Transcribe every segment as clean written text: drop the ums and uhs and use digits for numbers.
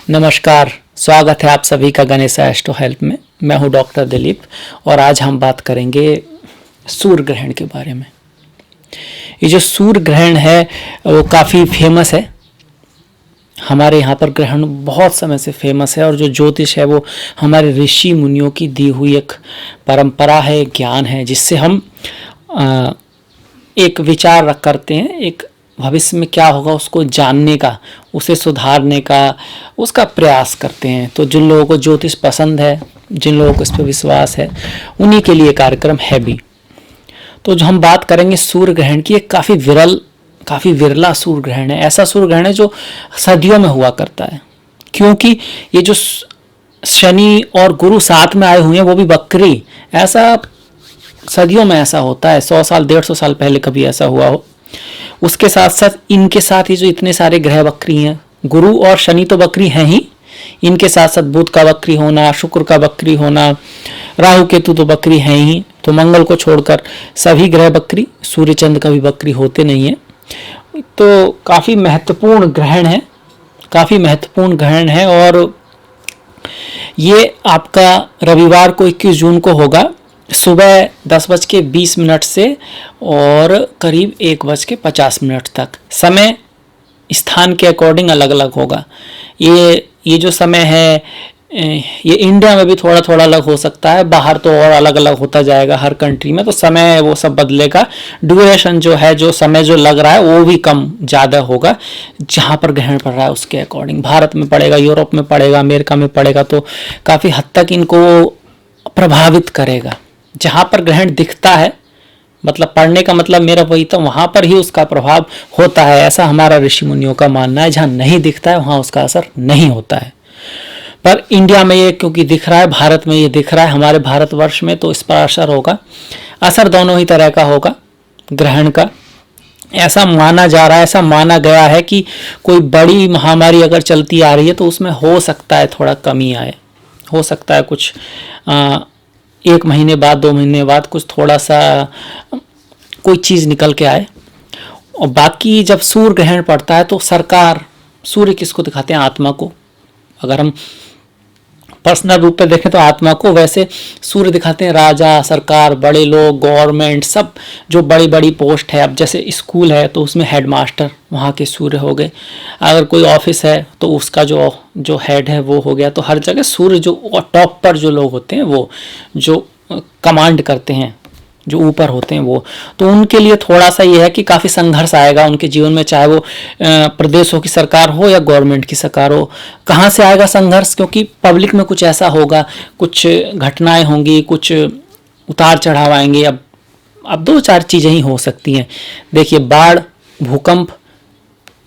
नमस्कार, स्वागत है आप सभी का गणेशा एस्ट्रो हेल्प में। मैं हूं डॉक्टर दिलीप और आज हम बात करेंगे सूर्य ग्रहण के बारे में। ये जो सूर्य ग्रहण है वो काफ़ी फेमस है। हमारे यहाँ पर ग्रहण बहुत समय से फेमस है और जो ज्योतिष है वो हमारे ऋषि मुनियों की दी हुई एक परंपरा है, ज्ञान है, जिससे हम एक विचार रख करते हैं, एक भविष्य में क्या होगा उसको जानने का, उसे सुधारने का, उसका प्रयास करते हैं। तो जिन लोगों को ज्योतिष पसंद है, जिन लोगों को इस पर विश्वास है, उन्हीं के लिए कार्यक्रम है भी। तो जो हम बात करेंगे सूर्य ग्रहण की, एक काफ़ी विरला सूर्य ग्रहण है। ऐसा सूर्य ग्रहण है जो सदियों में हुआ करता है, क्योंकि ये जो शनि और गुरु साथ में आए हुए हैं वो भी वक्री, ऐसा सदियों में ऐसा होता है। 100 साल 150 साल पहले कभी ऐसा हुआ हो। उसके साथ साथ इनके साथ ही जो इतने सारे ग्रह वक्री हैं, गुरु और शनि तो वक्री हैं ही, इनके साथ साथ बुध का वक्री होना, शुक्र का वक्री होना, राहु केतु तो वक्री हैं ही। तो मंगल को छोड़कर सभी ग्रह वक्री, सूर्य चंद्र का भी वक्री होते नहीं है। तो काफ़ी महत्वपूर्ण ग्रहण है और ये आपका रविवार को 21 जून को होगा, सुबह 10:20 से और करीब 1:50 तक। समय स्थान के अकॉर्डिंग अलग अलग होगा। ये जो समय है ये इंडिया में भी थोड़ा थोड़ा अलग हो सकता है, बाहर तो और अलग अलग होता जाएगा हर कंट्री में। तो समय वो सब बदलेगा। ड्यूरेशन जो है, जो समय जो लग रहा है वो भी कम ज़्यादा होगा जहाँ पर ग्रहण पड़ रहा है उसके अकॉर्डिंग। भारत में पड़ेगा, यूरोप में पड़ेगा, अमेरिका में पड़ेगा, तो काफ़ी हद तक इनको प्रभावित करेगा। जहाँ पर ग्रहण दिखता है, मतलब पढ़ने का मतलब मेरा वही, तो वहाँ पर ही उसका प्रभाव होता है, ऐसा हमारा ऋषि मुनियों का मानना है। जहाँ नहीं दिखता है वहाँ उसका असर नहीं होता है। पर इंडिया में ये क्योंकि दिख रहा है, भारत में ये दिख रहा है, हमारे भारतवर्ष में, तो इस पर असर होगा। असर दोनों ही तरह का होगा ग्रहण का। ऐसा माना जा रहा है, ऐसा माना गया है कि कोई बड़ी महामारी अगर चलती आ रही है तो उसमें हो सकता है थोड़ा कमी आए, हो सकता है कुछ 1 महीने बाद 2 महीने बाद कुछ थोड़ा सा कोई चीज़ निकल के आए। और बाकी जब सूर्य ग्रहण पड़ता है तो सरकार, सूर्य किसको दिखाते हैं? आत्मा को। अगर हम पर्सनल रूप पे देखें तो आत्मा को, वैसे सूर्य दिखाते हैं राजा, सरकार, बड़े लोग, गवर्नमेंट, सब जो बड़ी बड़ी पोस्ट है। अब जैसे स्कूल है तो उसमें हेडमास्टर वहाँ के सूर्य हो गए। अगर कोई ऑफिस है तो उसका जो हेड है वो हो गया। तो हर जगह सूर्य जो टॉप पर जो लोग होते हैं, वो जो कमांड करते हैं, जो ऊपर होते हैं वो, तो उनके लिए थोड़ा सा ये है कि काफ़ी संघर्ष आएगा उनके जीवन में, चाहे वो प्रदेशों की सरकार हो या गवर्नमेंट की सरकार हो। कहाँ से आएगा संघर्ष? क्योंकि पब्लिक में कुछ ऐसा होगा, कुछ घटनाएं होंगी, कुछ उतार चढ़ाव आएंगे। अब 2-4 चीज़ें ही हो सकती हैं। देखिए, बाढ़, भूकंप,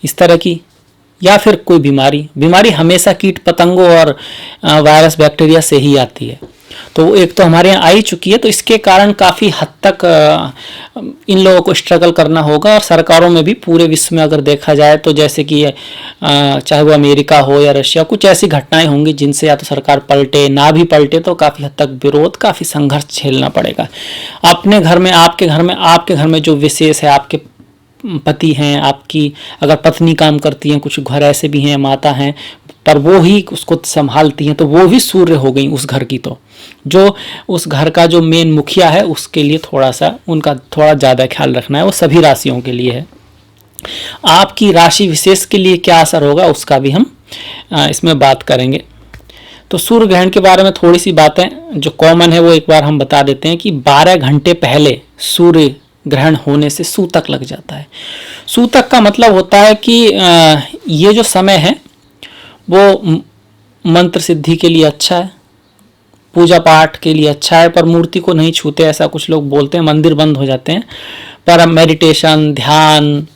इस तरह की, या फिर कोई बीमारी हमेशा कीट पतंगों और वायरस बैक्टीरिया से ही आती है। तो एक तो हमारे यहाँ आई चुकी है, तो इसके कारण काफ़ी हद तक इन लोगों को स्ट्रगल करना होगा। और सरकारों में भी पूरे विश्व में अगर देखा जाए तो जैसे कि चाहे वो अमेरिका हो या रशिया, कुछ ऐसी घटनाएं होंगी जिनसे या तो सरकार पलटे, ना भी पलटे तो काफ़ी हद तक विरोध, काफ़ी संघर्ष झेलना पड़ेगा। अपने घर में, आपके घर में जो विशेष है, आपके पति हैं, आपकी अगर पत्नी काम करती हैं, कुछ घर ऐसे भी हैं, माता हैं, पर वो ही उसको संभालती हैं, तो वो भी सूर्य हो गई उस घर की। तो जो उस घर का जो मेन मुखिया है उसके लिए उनका थोड़ा ज़्यादा ख्याल रखना है। वो सभी राशियों के लिए है। आपकी राशि विशेष के लिए क्या असर होगा उसका भी हम इसमें बात करेंगे। तो सूर्य ग्रहण के बारे में थोड़ी सी बातें जो कॉमन है वो एक बार हम बता देते हैं कि 12 घंटे पहले सूर्य ग्रहण होने से सूतक लग जाता है। सूतक का मतलब होता है कि ये जो समय है वो मंत्र सिद्धि के लिए अच्छा है, पूजा पाठ के लिए अच्छा है, पर मूर्ति को नहीं छूते, ऐसा कुछ लोग बोलते हैं, मंदिर बंद हो जाते हैं। पर मेडिटेशन, ध्यान,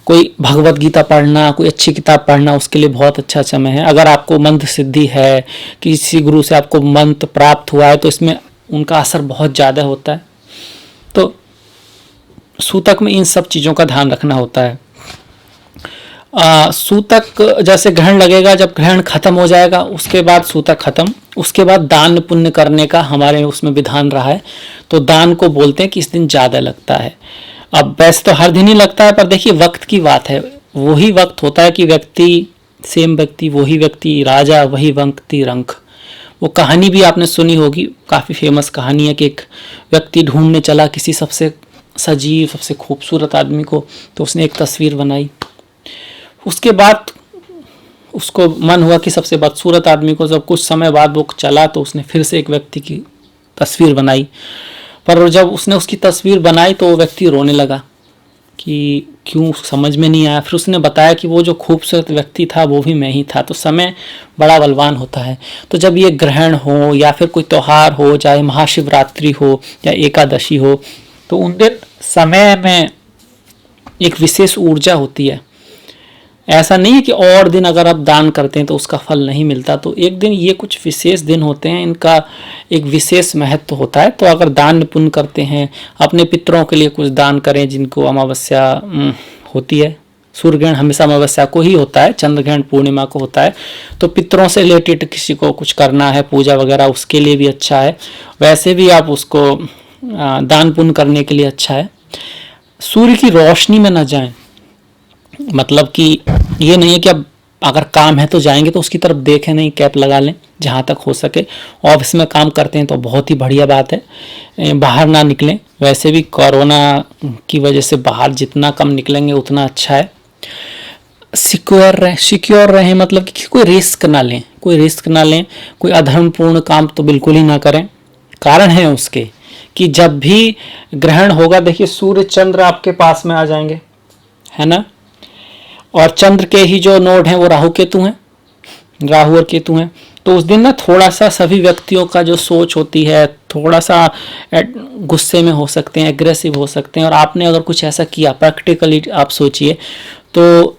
कोई भगवत गीता पढ़ना, कोई अच्छी किताब पढ़ना, उसके लिए बहुत अच्छा समय है। अगर आपको मंत्र सिद्धि है, किसी गुरु से आपको मंत्र प्राप्त हुआ है, तो इसमें उनका असर बहुत ज़्यादा होता है। तो सूतक में इन सब चीज़ों का ध्यान रखना होता है। सूतक जैसे ग्रहण लगेगा, जब ग्रहण खत्म हो जाएगा उसके बाद सूतक खत्म, उसके बाद दान पुण्य करने का हमारे उसमें विधान रहा है। तो दान को बोलते हैं कि इस दिन ज़्यादा लगता है। अब वैसे तो हर दिन ही लगता है, पर देखिए वक्त की बात है, वही वक्त होता है कि व्यक्ति सेम व्यक्ति वही व्यक्ति, राजा वही व्यक्ति रंक। वो कहानी भी आपने सुनी होगी, काफ़ी फेमस कहानी है कि एक व्यक्ति ढूंढने चला किसी सबसे सजीव सबसे खूबसूरत आदमी को, तो उसने एक तस्वीर बनाई। उसके बाद उसको मन हुआ कि सबसे बदसूरत आदमी को, जब कुछ समय बाद वो चला तो उसने फिर से एक व्यक्ति की तस्वीर बनाई। पर जब उसने उसकी तस्वीर बनाई तो वो व्यक्ति रोने लगा कि क्यों, समझ में नहीं आया। फिर उसने बताया कि वो जो खूबसूरत व्यक्ति था वो भी मैं ही था। तो समय बड़ा बलवान होता है। तो जब ये ग्रहण हो या फिर कोई त्यौहार हो, चाहे महाशिवरात्रि हो या एकादशी हो, तो उन दिन समय में एक विशेष ऊर्जा होती है। ऐसा नहीं है कि और दिन अगर आप दान करते हैं तो उसका फल नहीं मिलता। तो एक दिन, ये कुछ विशेष दिन होते हैं, इनका एक विशेष महत्व होता है। तो अगर दान पुण्य करते हैं, अपने पितरों के लिए कुछ दान करें जिनको अमावस्या होती है। सूर्य ग्रहण हमेशा अमावस्या को ही होता है, चंद्र ग्रहण पूर्णिमा को होता है। तो पितरों से रिलेटेड किसी को कुछ करना है, पूजा वगैरह, उसके लिए भी अच्छा है। वैसे भी आप उसको दान पुण्य करने के लिए अच्छा है। सूर्य की रोशनी में न जाएं, मतलब कि ये नहीं है कि अब अगर काम है तो जाएंगे तो उसकी तरफ देखें नहीं, कैप लगा लें जहाँ तक हो सके। ऑफिस में काम करते हैं तो बहुत ही बढ़िया बात है, बाहर ना निकलें। वैसे भी कोरोना की वजह से बाहर जितना कम निकलेंगे उतना अच्छा है। सिक्योर रहें, मतलब कि कोई रिस्क ना लें, कोई अधर्मपूर्ण काम तो बिल्कुल ही ना करें। कारण है उसके कि जब भी ग्रहण होगा, देखिए सूर्य चंद्र आपके पास में आ जाएंगे, है ना, और चंद्र के ही जो नोड हैं वो राहु और केतु हैं। तो उस दिन ना थोड़ा सा सभी व्यक्तियों का जो सोच होती है, थोड़ा सा गुस्से में हो सकते हैं, एग्रेसिव हो सकते हैं। और आपने अगर कुछ ऐसा किया, प्रैक्टिकली आप सोचिए, तो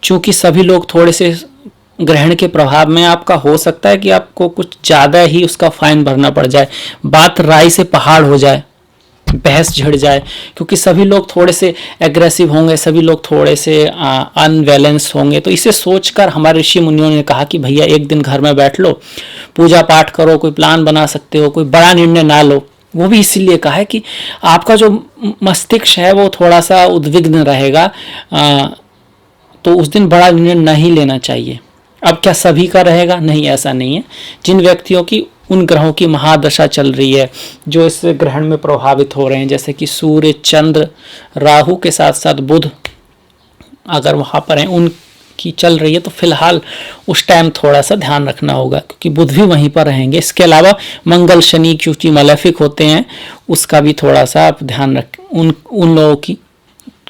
चूंकि सभी लोग थोड़े से ग्रहण के प्रभाव में, आपका हो सकता है कि आपको कुछ ज़्यादा ही उसका फाइन भरना पड़ जाए, बात राई से पहाड़ हो जाए, बहस झड़ जाए, क्योंकि सभी लोग थोड़े से एग्रेसिव होंगे, सभी लोग थोड़े से अनबैलेंस होंगे। तो इसे सोचकर हमारे ऋषि मुनियों ने कहा कि भैया एक दिन घर में बैठ लो, पूजा पाठ करो, कोई प्लान बना सकते हो, कोई बड़ा निर्णय ना लो। वो भी इसीलिए कहा है कि आपका जो मस्तिष्क है वो थोड़ा सा उद्विग्न रहेगा, तो उस दिन बड़ा निर्णय नहीं लेना चाहिए। अब क्या सभी का रहेगा? नहीं, ऐसा नहीं है। जिन व्यक्तियों की उन ग्रहों की महादशा चल रही है जो इस ग्रहण में प्रभावित हो रहे हैं, जैसे कि सूर्य, चंद्र, राहु के साथ साथ बुध अगर वहाँ पर हैं, उनकी चल रही है, तो फिलहाल उस टाइम थोड़ा सा ध्यान रखना होगा, क्योंकि बुध भी वहीं पर रहेंगे। इसके अलावा मंगल, शनि क्योंकि मलेफिक होते हैं, उसका भी थोड़ा सा आप ध्यान रखें। उन लोगों की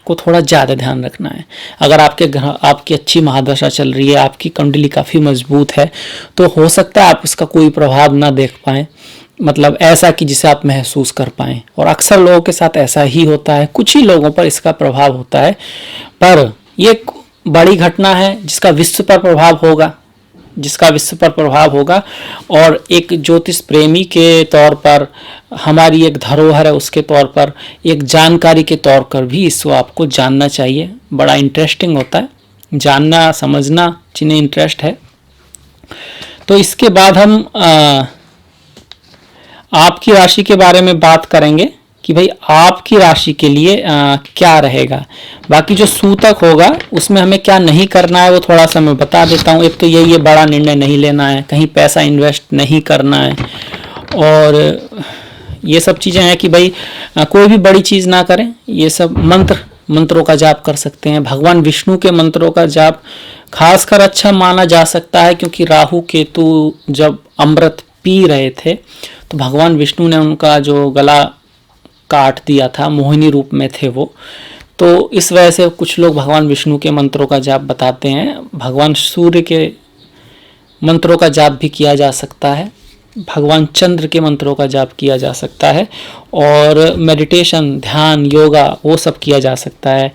को थोड़ा ज़्यादा ध्यान रखना है। अगर आपकी अच्छी महादशा चल रही है, आपकी कुंडली काफ़ी मजबूत है, तो हो सकता है आप इसका कोई प्रभाव ना देख पाएँ, मतलब ऐसा कि जिसे आप महसूस कर पाएँ। और अक्सर लोगों के साथ ऐसा ही होता है, कुछ ही लोगों पर इसका प्रभाव होता है। पर ये बड़ी घटना है जिसका विश्व पर प्रभाव होगा, और एक ज्योतिष प्रेमी के तौर पर, हमारी एक धरोहर है उसके तौर पर, एक जानकारी के तौर पर भी इसको आपको जानना चाहिए। बड़ा इंटरेस्टिंग होता है जानना समझना, जिन्हें इंटरेस्ट है। तो इसके बाद हम आपकी राशि के बारे में बात करेंगे कि भाई आपकी राशि के लिए क्या रहेगा। बाकी जो सूतक होगा उसमें हमें क्या नहीं करना है वो थोड़ा सा मैं बता देता हूँ। एक तो ये बड़ा निर्णय नहीं लेना है, कहीं पैसा इन्वेस्ट नहीं करना है, और ये सब चीज़ें हैं कि भाई कोई भी बड़ी चीज़ ना करें। ये सब मंत्रों का जाप कर सकते हैं। भगवान विष्णु के मंत्रों का जाप खासकर अच्छा माना जा सकता है, क्योंकि राहु केतु जब अमृत पी रहे थे तो भगवान विष्णु ने उनका जो गला काट दिया था, मोहिनी रूप में थे वो। तो इस वजह से कुछ लोग भगवान विष्णु के मंत्रों का जाप बताते हैं। भगवान सूर्य के मंत्रों का जाप भी किया जा सकता है, भगवान चंद्र के मंत्रों का जाप किया जा सकता है, और मेडिटेशन, ध्यान, योगा वो सब किया जा सकता है।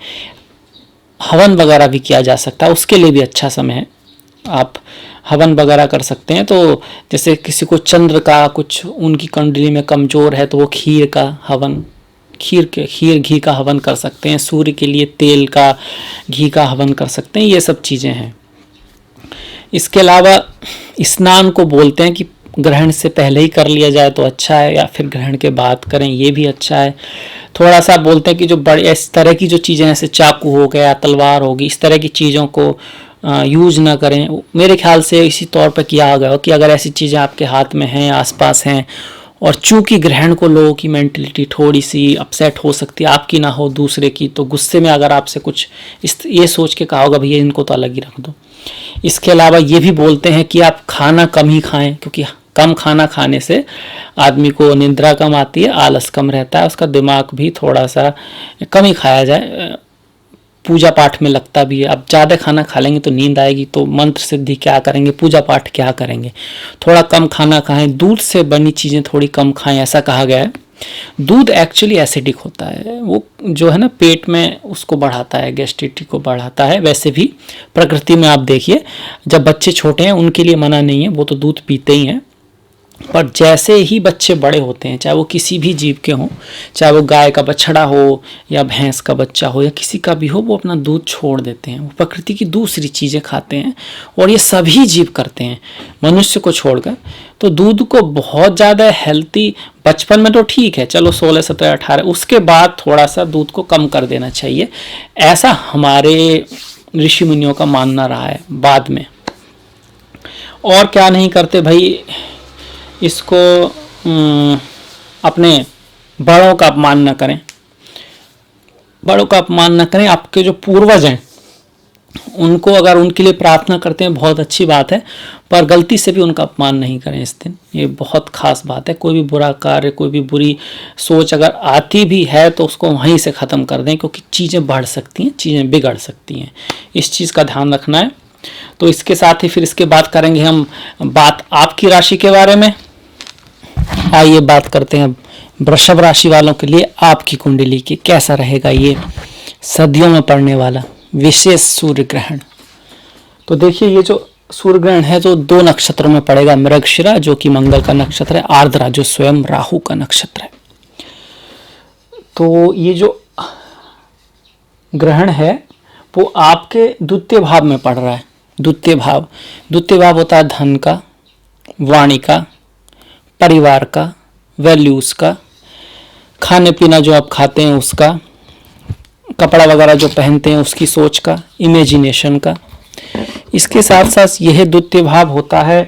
हवन वगैरह भी किया जा सकता है, उसके लिए भी अच्छा समय है, आप हवन वगैरह कर सकते हैं। तो जैसे किसी को चंद्र का कुछ उनकी कुंडली में कमज़ोर है तो वो खीर घी का हवन कर सकते हैं। सूर्य के लिए तेल का, घी का हवन कर सकते हैं। ये सब चीज़ें हैं। इसके अलावा स्नान को बोलते हैं कि ग्रहण से पहले ही कर लिया जाए तो अच्छा है, या फिर ग्रहण के बाद करें, ये भी अच्छा है। थोड़ा सा बोलते हैं कि जो बड़े इस तरह की जो चीज़ें, जैसे चाकू हो गया, तलवार होगी, इस तरह की चीज़ों को यूज ना करें। मेरे ख्याल से इसी तौर पर किया गया हो कि अगर ऐसी चीज़ें आपके हाथ में हैं, आसपास हैं, और चूंकि ग्रहण को लोगों की मेंटलिटी थोड़ी सी अपसेट हो सकती है, आपकी ना हो दूसरे की, तो गुस्से में अगर आपसे कुछ ये सोच के कहा होगा भैया इनको तो अलग ही रख दो। इसके अलावा ये भी बोलते हैं कि आप खाना कम ही खाएं, क्योंकि कम खाना खाने से आदमी को निद्रा कम आती है, आलस कम रहता है, उसका दिमाग भी थोड़ा सा कम ही खाया जाए, पूजा पाठ में लगता भी है। अब ज़्यादा खाना खा लेंगे तो नींद आएगी, तो मंत्र सिद्धि क्या करेंगे, पूजा पाठ क्या करेंगे। थोड़ा कम खाना खाएं, दूध से बनी चीज़ें थोड़ी कम खाएं, ऐसा कहा गया है। दूध एक्चुअली एसिडिक होता है, वो जो है ना पेट में उसको बढ़ाता है, गैस्ट्रिटी को बढ़ाता है। वैसे भी प्रकृति में आप देखिए, जब बच्चे छोटे हैं उनके लिए मना नहीं है, वो तो दूध पीते ही हैं, पर जैसे ही बच्चे बड़े होते हैं, चाहे वो किसी भी जीव के हों, चाहे वो गाय का बछड़ा हो या भैंस का बच्चा हो या किसी का भी हो, वो अपना दूध छोड़ देते हैं, वो प्रकृति की दूसरी चीज़ें खाते हैं। और ये सभी जीव करते हैं मनुष्य को छोड़कर। तो दूध को बहुत ज़्यादा हेल्थी बचपन में तो ठीक है, चलो 16, 17, 18, उसके बाद थोड़ा सा दूध को कम कर देना चाहिए, ऐसा हमारे ऋषि मुनियों का मानना रहा है। बाद में और क्या नहीं करते भाई, इसको अपने बड़ों का अपमान न करें, बड़ों का अपमान न करें। आपके जो पूर्वज हैं उनको अगर उनके लिए प्रार्थना करते हैं बहुत अच्छी बात है, पर गलती से भी उनका अपमान नहीं करें इस दिन, ये बहुत खास बात है। कोई भी बुरा कार्य, कोई भी बुरी सोच अगर आती भी है तो उसको वहीं से ख़त्म कर दें, क्योंकि चीज़ें बढ़ सकती हैं, चीज़ें बिगड़ सकती हैं, इस चीज़ का ध्यान रखना है। तो इसके साथ ही फिर इसके बाद करेंगे हम बात आपकी राशि के बारे में। आइए बात करते हैं वृषभ राशि वालों के लिए आपकी कुंडली की कैसा रहेगा ये सदियों में पड़ने वाला विशेष सूर्य ग्रहण। तो देखिए, ये जो सूर्य ग्रहण है जो 2 नक्षत्रों में पड़ेगा, मृगशिरा जो कि मंगल का नक्षत्र है, आर्द्रा जो स्वयं राहु का नक्षत्र है। तो ये जो ग्रहण है वो आपके द्वितीय भाव में पड़ रहा है। द्वितीय भाव होता है धन का, वाणी का, परिवार का, वैल्यूज का, खाने पीना जो आप खाते हैं उसका, कपड़ा वगैरह जो पहनते हैं उसकी सोच का, इमेजिनेशन का। इसके साथ साथ यह द्वितीय भाव होता है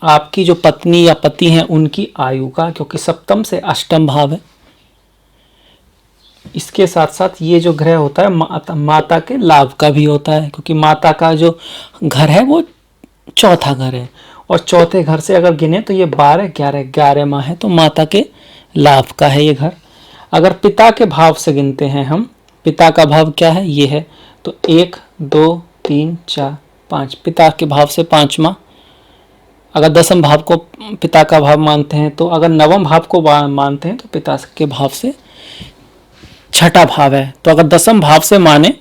आपकी जो पत्नी या पति हैं उनकी आयु का, क्योंकि सप्तम से अष्टम भाव है। इसके साथ साथ ये जो ग्रह होता है माता के लाभ का भी होता है, क्योंकि माता का जो घर है वो चौथा घर है, और चौथे घर से अगर गिने तो ये 12, 11 माह है, तो माता के लाभ का है ये घर। अगर पिता के भाव से गिनते हैं हम, पिता का भाव क्या है, ये है, तो 1, 2, 3, 4, 5, पिता के भाव से 5वां। अगर 10वें भाव को पिता का भाव मानते हैं, तो अगर 9वें भाव को मानते हैं तो पिता के भाव से 6ठा भाव है। तो अगर 10वें भाव से माने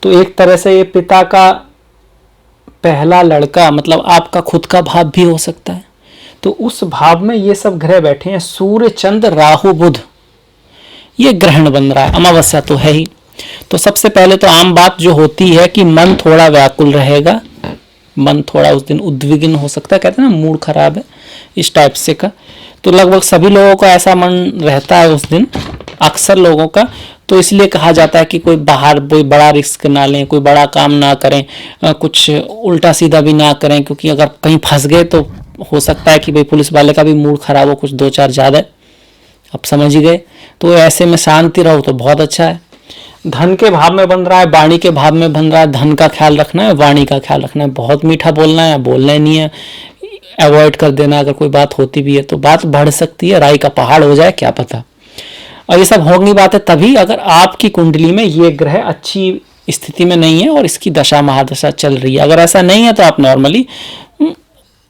तो एक तरह से ये पिता का पहला लड़का, मतलब आपका खुद का भाव भी हो सकता है। तो उस भाव में ये सब ग्रह बैठे हैं, सूर्य, चंद्र, राहु, बुध, ये ग्रहण बन रहा है, अमावस्या तो है ही। तो सबसे पहले तो आम बात जो होती है कि मन थोड़ा व्याकुल रहेगा, मन थोड़ा उस दिन उद्विग्न हो सकता है, कहते हैं ना मूड खराब है, इस टाइप से का। तो लगभग सभी लोगों का ऐसा मन रहता है उस दिन, अक्सर लोगों का। तो इसलिए कहा जाता है कि कोई बाहर कोई बड़ा रिस्क ना लें, कोई बड़ा काम ना करें, कुछ उल्टा सीधा भी ना करें, क्योंकि अगर कहीं फंस गए तो हो सकता है कि भाई पुलिस वाले का भी मूड खराब हो, कुछ 2-4 ज़्यादा, आप समझ ही गए। तो ऐसे में शांति रहो तो बहुत अच्छा है। धन के भाव में बन रहा है, वाणी के भाव में बन रहा है, धन का ख्याल रखना है, वाणी का ख्याल रखना है, बहुत मीठा बोलना है, बोलना ही नहीं है, अवॉइड कर देना। अगर कोई बात होती भी है तो बात बढ़ सकती है, राई का पहाड़ हो जाए क्या पता। और ये सब होने की बात है तभी अगर आपकी कुंडली में ये ग्रह अच्छी स्थिति में नहीं है और इसकी दशा महादशा चल रही है। अगर ऐसा नहीं है तो आप नॉर्मली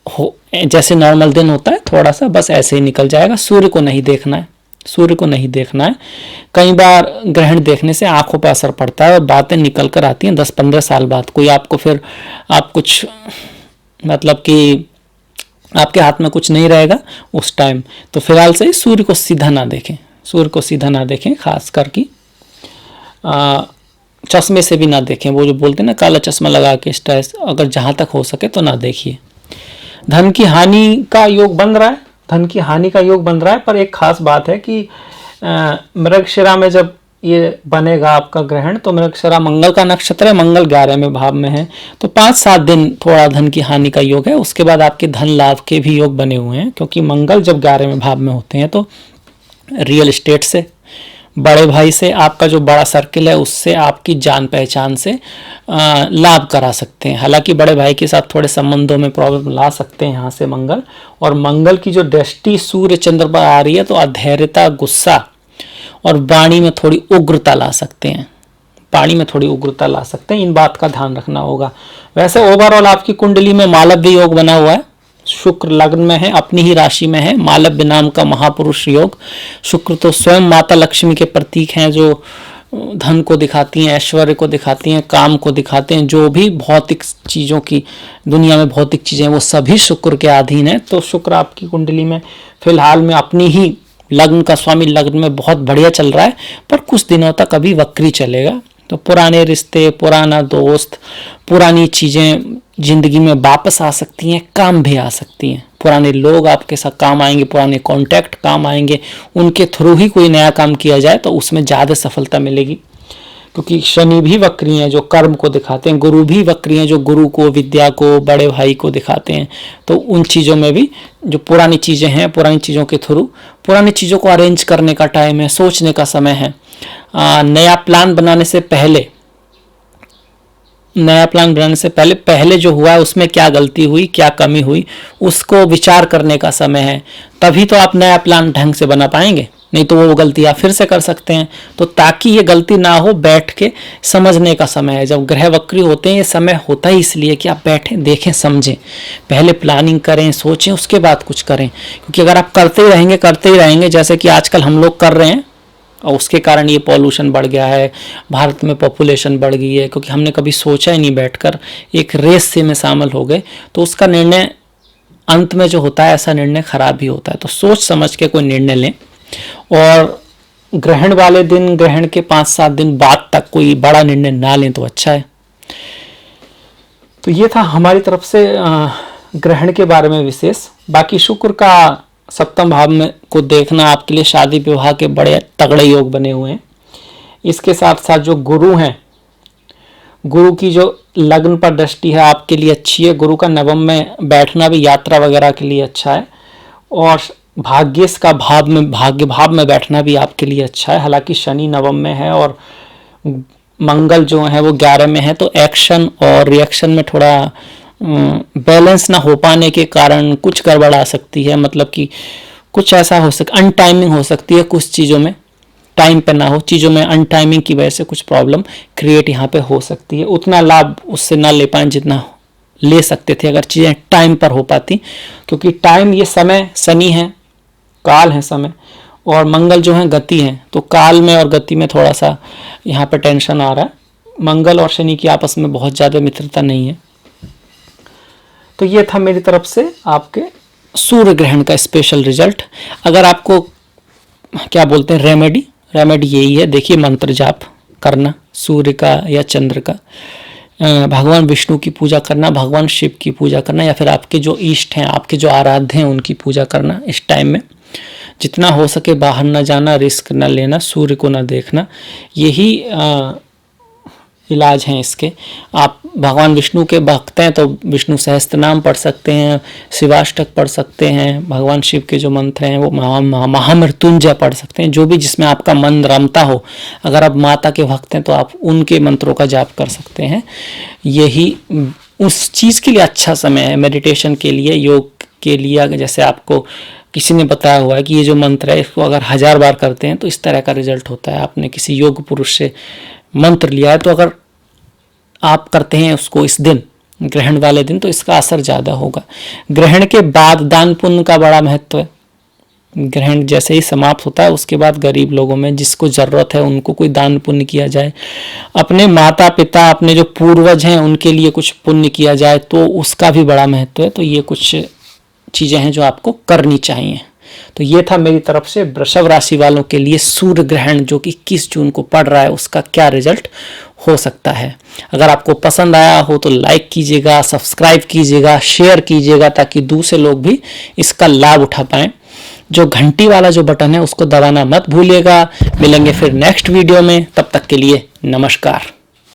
हो, जैसे नॉर्मल दिन होता है थोड़ा सा बस ऐसे ही निकल जाएगा। सूर्य को नहीं देखना है, सूर्य को नहीं देखना है। कई बार ग्रहण देखने से आंखों पर असर पड़ता है और बातें निकल कर आती हैं 10-15 साल बाद। कोई आपको फिर आप कुछ मतलब कि आपके हाथ में कुछ नहीं रहेगा उस टाइम। तो फिलहाल से सूर्य को सीधा ना देखें, सूर्य को सीधा ना देखें, खास करके चश्मे से भी ना देखें। वो जो बोलते हैं ना काला चश्मा लगा के इस टाइप, अगर जहाँ तक हो सके तो ना देखिए। धन की हानि का योग बन रहा है, धन की हानि का योग बन रहा है। पर एक खास बात है कि मृगशिरा में जब ये बनेगा आपका ग्रहण, तो मृगशिरा मंगल का नक्षत्र है, मंगल 11वें भाव में है, तो 5-7 दिन थोड़ा धन की हानि का योग है। उसके बाद आपके धन लाभ के भी योग बने हुए हैं, क्योंकि मंगल जब 11वें भाव में होते हैं तो रियल एस्टेट से, बड़े भाई से, आपका जो बड़ा सर्किल है उससे, आपकी जान पहचान से लाभ करा सकते हैं। हालांकि बड़े भाई के साथ थोड़े संबंधों में प्रॉब्लम ला सकते हैं यहाँ से मंगल, और मंगल की जो दृष्टि सूर्य चंद्र पर आ रही है तो अधैर्यता, गुस्सा और वाणी में थोड़ी उग्रता ला सकते हैं, वाणी में थोड़ी उग्रता ला सकते हैं, इन बात का ध्यान रखना होगा। वैसे ओवरऑल आपकी कुंडली में मालव्य योग बना हुआ है, शुक्र लग्न में है, अपनी ही राशि में है, मालव्य नाम का महापुरुष योग। शुक्र तो स्वयं माता लक्ष्मी के प्रतीक हैं, जो धन को दिखाती हैं, ऐश्वर्य को दिखाती हैं, काम को दिखाते हैं, जो भी भौतिक चीज़ों की दुनिया में भौतिक चीज़ें वो सभी शुक्र के अधीन है। तो शुक्र आपकी कुंडली में फिलहाल में अपनी ही लग्न का स्वामी लग्न में बहुत बढ़िया चल रहा है, पर कुछ दिनों तक अभी वक्री चलेगा। तो पुराने रिश्ते, पुराना दोस्त, पुरानी चीज़ें जिंदगी में वापस आ सकती हैं, काम भी आ सकती हैं। पुराने लोग आपके साथ काम आएंगे, पुराने कॉन्टैक्ट काम आएंगे, उनके थ्रू ही कोई नया काम किया जाए तो उसमें ज़्यादा सफलता मिलेगी। क्योंकि शनि भी वक्री हैं जो कर्म को दिखाते हैं, गुरु भी वक्री हैं जो गुरु को, विद्या को, बड़े भाई को दिखाते हैं। तो उन चीज़ों में भी जो पुरानी चीज़ें हैं, पुरानी चीज़ों के थ्रू पुरानी चीज़ों को अरेंज करने का टाइम है, सोचने का समय है। नया प्लान बनाने से पहले, पहले जो हुआ है उसमें क्या गलती हुई, क्या कमी हुई, उसको विचार करने का समय है। तभी तो आप नया प्लान ढंग से बना पाएंगे, नहीं तो वो गलती आप फिर से कर सकते हैं। तो ताकि ये गलती ना हो, बैठ के समझने का समय है। जब ग्रह वक्री होते हैं ये समय होता ही इसलिए कि आप बैठें, देखें, समझें, पहले प्लानिंग करें, सोचें, उसके बाद कुछ करें। क्योंकि अगर आप करते ही रहेंगे जैसे कि आजकल हम लोग कर रहे हैं, और उसके कारण ये पॉल्यूशन बढ़ गया है, भारत में पॉपुलेशन बढ़ गई है, क्योंकि हमने कभी सोचा ही नहीं, बैठकर एक रेस से में शामिल हो गए, तो उसका निर्णय अंत में जो होता है ऐसा निर्णय खराब ही होता है। तो सोच समझ के कोई निर्णय लें, और ग्रहण वाले दिन, ग्रहण के 5-7 दिन बाद तक कोई बड़ा निर्णय ना लें तो अच्छा है। तो ये था हमारी तरफ से ग्रहण के बारे में विशेष। बाकी शुक्र का सप्तम भाव में को देखना आपके लिए शादी विवाह के बड़े तगड़े योग बने हुए हैं। इसके साथ साथ जो गुरु हैं, गुरु की जो लग्न पर दृष्टि है आपके लिए अच्छी है। गुरु का नवम में बैठना भी यात्रा वगैरह के लिए अच्छा है, और भाग्येश का भाग्य भाव में बैठना भी आपके लिए अच्छा है। हालांकि शनि नवम में है और मंगल जो है वो 11 में है, तो एक्शन और रिएक्शन में थोड़ा बैलेंस ना हो पाने के कारण कुछ गड़बड़ आ सकती है। मतलब कि कुछ ऐसा हो सकता, अनटाइमिंग हो सकती है, कुछ चीज़ों में टाइम पे ना हो, चीज़ों में अनटाइमिंग की वजह से कुछ प्रॉब्लम क्रिएट यहाँ पे हो सकती है। उतना लाभ उससे ना ले पाए जितना ले सकते थे अगर चीज़ें टाइम पर हो पाती। क्योंकि टाइम, ये समय शनि है, काल है समय, और मंगल जो है गति है। तो काल में और गति में थोड़ा सा यहाँ पे टेंशन आ रहा है। मंगल और शनि की आपस में बहुत ज़्यादा मित्रता नहीं है। तो ये था मेरी तरफ से आपके सूर्य ग्रहण का स्पेशल रिजल्ट। अगर आपको क्या बोलते हैं रेमेडी यही है, देखिए मंत्र जाप करना सूर्य का या चंद्र का, भगवान विष्णु की पूजा करना, भगवान शिव की पूजा करना, या फिर आपके जो इष्ट हैं, आपके जो आराध्य हैं उनकी पूजा करना। इस टाइम में जितना हो सके बाहर ना जाना, रिस्क ना लेना, सूर्य को ना देखना, यही इलाज हैं इसके। आप भगवान विष्णु के भक्त हैं तो विष्णु सहस्त्र नाम पढ़ सकते हैं, शिवाष्टक पढ़ सकते हैं, भगवान शिव के जो मंत्र हैं वो महामृत्युंजय पढ़ सकते हैं, जो भी जिसमें आपका मन रमता हो। अगर आप माता के भक्त हैं तो आप उनके मंत्रों का जाप कर सकते हैं। यही उस चीज़ के लिए अच्छा समय है, मेडिटेशन के लिए, योग के लिए। जैसे आपको किसी ने बताया हुआ है कि ये जो मंत्र है इसको अगर 1000 बार करते हैं तो इस तरह का रिजल्ट होता है। आपने किसी योग पुरुष से मंत्र लिया है तो अगर आप करते हैं उसको इस दिन, ग्रहण वाले दिन, तो इसका असर ज़्यादा होगा। ग्रहण के बाद दान पुण्य का बड़ा महत्व है। ग्रहण जैसे ही समाप्त होता है उसके बाद गरीब लोगों में जिसको ज़रूरत है उनको कोई दान पुण्य किया जाए, अपने माता पिता, अपने जो पूर्वज हैं उनके लिए कुछ पुण्य किया जाए, तो उसका भी बड़ा महत्व है। तो ये कुछ चीज़ें हैं जो आपको करनी चाहिए। तो ये था मेरी तरफ से वृषभ राशि वालों के लिए सूर्य ग्रहण जो कि 21 जून को पड़ रहा है, उसका क्या रिजल्ट हो सकता है। अगर आपको पसंद आया हो तो लाइक कीजिएगा, सब्सक्राइब कीजिएगा, शेयर कीजिएगा, ताकि दूसरे लोग भी इसका लाभ उठा पाएँ। जो घंटी वाला जो बटन है उसको दबाना मत भूलिएगा। मिलेंगे फिर नेक्स्ट वीडियो में, तब तक के लिए नमस्कार।